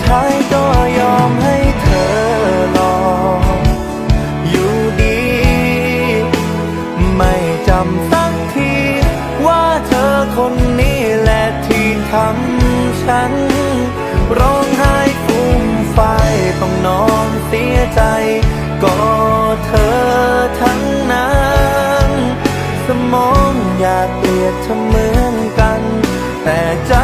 ท้ายก็ยอมให้เธอลองอยู่ดีไม่จำสักทีว่าเธอคนนี้แหละที่ทำฉันร้องไห้ฟูมฟายต้องนอนเสียใจก็เธอทั้งนั้นสมองอยากเกลียดเธอเหมือนกันแต่ใจ